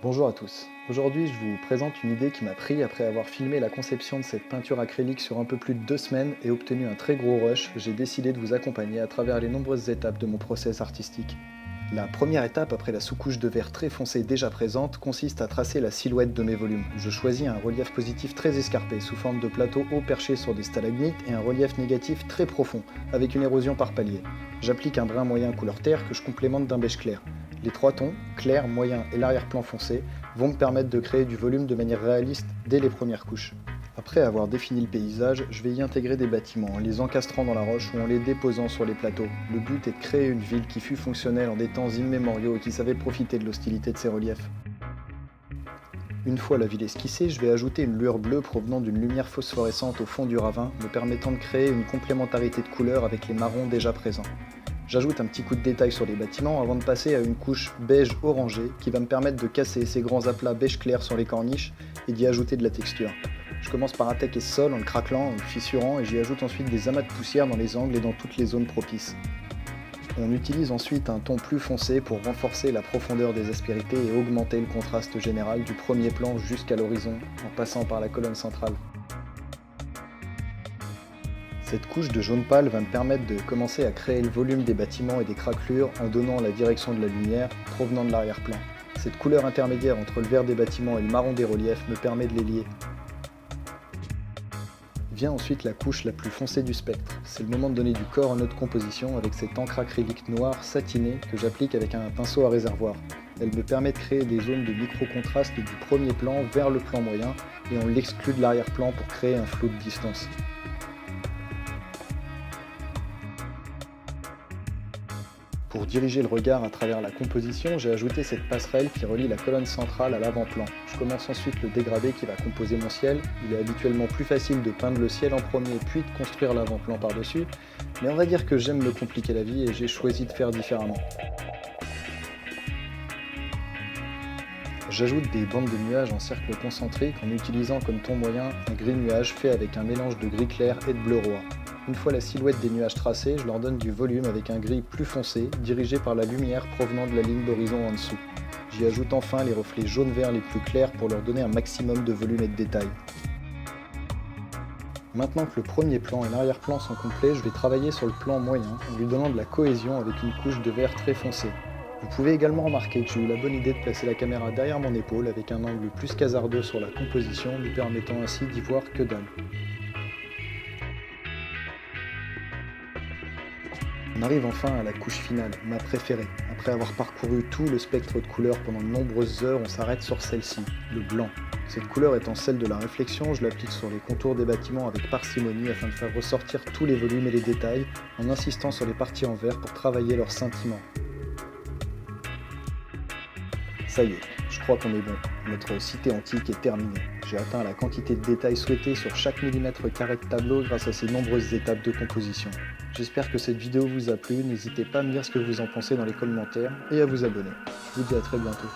Bonjour à tous. Aujourd'hui, je vous présente une idée qui m'a pris après avoir filmé la conception de cette peinture acrylique sur un peu plus de 2 semaines et obtenu un très gros rush. J'ai décidé de vous accompagner à travers les nombreuses étapes de mon process artistique. La première étape, après la sous-couche de verre très foncé déjà présente, consiste à tracer la silhouette de mes volumes. Je choisis un relief positif très escarpé, sous forme de plateau haut perché sur des stalagmites, et un relief négatif très profond, avec une érosion par palier. J'applique un brin moyen couleur terre que je complémente d'un beige clair. Les trois tons, clair, moyen et l'arrière-plan foncé, vont me permettre de créer du volume de manière réaliste dès les premières couches. Après avoir défini le paysage, je vais y intégrer des bâtiments en les encastrant dans la roche ou en les déposant sur les plateaux. Le but est de créer une ville qui fut fonctionnelle en des temps immémoriaux et qui savait profiter de l'hostilité de ses reliefs. Une fois la ville esquissée, je vais ajouter une lueur bleue provenant d'une lumière phosphorescente au fond du ravin, me permettant de créer une complémentarité de couleurs avec les marrons déjà présents. J'ajoute un petit coup de détail sur les bâtiments avant de passer à une couche beige orangé qui va me permettre de casser ces grands aplats beige clair sur les corniches et d'y ajouter de la texture. Je commence par attaquer ce sol en le craquelant, en le fissurant et j'y ajoute ensuite des amas de poussière dans les angles et dans toutes les zones propices. On utilise ensuite un ton plus foncé pour renforcer la profondeur des aspérités et augmenter le contraste général du premier plan jusqu'à l'horizon en passant par la colonne centrale. Cette couche de jaune pâle va me permettre de commencer à créer le volume des bâtiments et des craquelures en donnant la direction de la lumière provenant de l'arrière-plan. Cette couleur intermédiaire entre le vert des bâtiments et le marron des reliefs me permet de les lier. Vient ensuite la couche la plus foncée du spectre. C'est le moment de donner du corps à notre composition avec cette encre acrylique noire satinée que j'applique avec un pinceau à réservoir. Elle me permet de créer des zones de micro-contraste du premier plan vers le plan moyen et on l'exclut de l'arrière-plan pour créer un flou de distance. Pour diriger le regard à travers la composition, j'ai ajouté cette passerelle qui relie la colonne centrale à l'avant-plan. Je commence ensuite le dégradé qui va composer mon ciel. Il est habituellement plus facile de peindre le ciel en premier puis de construire l'avant-plan par-dessus, mais on va dire que j'aime me compliquer la vie et j'ai choisi de faire différemment. J'ajoute des bandes de nuages en cercle concentrique en utilisant comme ton moyen un gris nuage fait avec un mélange de gris clair et de bleu roi. Une fois la silhouette des nuages tracée, je leur donne du volume avec un gris plus foncé, dirigé par la lumière provenant de la ligne d'horizon en dessous. J'y ajoute enfin les reflets jaune-vert les plus clairs pour leur donner un maximum de volume et de détail. Maintenant que le premier plan et l'arrière-plan sont complets, je vais travailler sur le plan moyen en lui donnant de la cohésion avec une couche de vert très foncé. Vous pouvez également remarquer que j'ai eu la bonne idée de placer la caméra derrière mon épaule avec un angle plus hasardeux sur la composition, lui permettant ainsi d'y voir que dalle. On arrive enfin à la couche finale, ma préférée. Après avoir parcouru tout le spectre de couleurs pendant de nombreuses heures, on s'arrête sur celle-ci, le blanc. Cette couleur étant celle de la réflexion, je l'applique sur les contours des bâtiments avec parcimonie afin de faire ressortir tous les volumes et les détails, en insistant sur les parties en vert pour travailler leur scintillement. Ça y est, je crois qu'on est bon. Notre cité antique est terminée. J'ai atteint la quantité de détails souhaitée sur chaque millimètre carré de tableau grâce à ces nombreuses étapes de composition. J'espère que cette vidéo vous a plu, n'hésitez pas à me dire ce que vous en pensez dans les commentaires et à vous abonner. Je vous dis à très bientôt.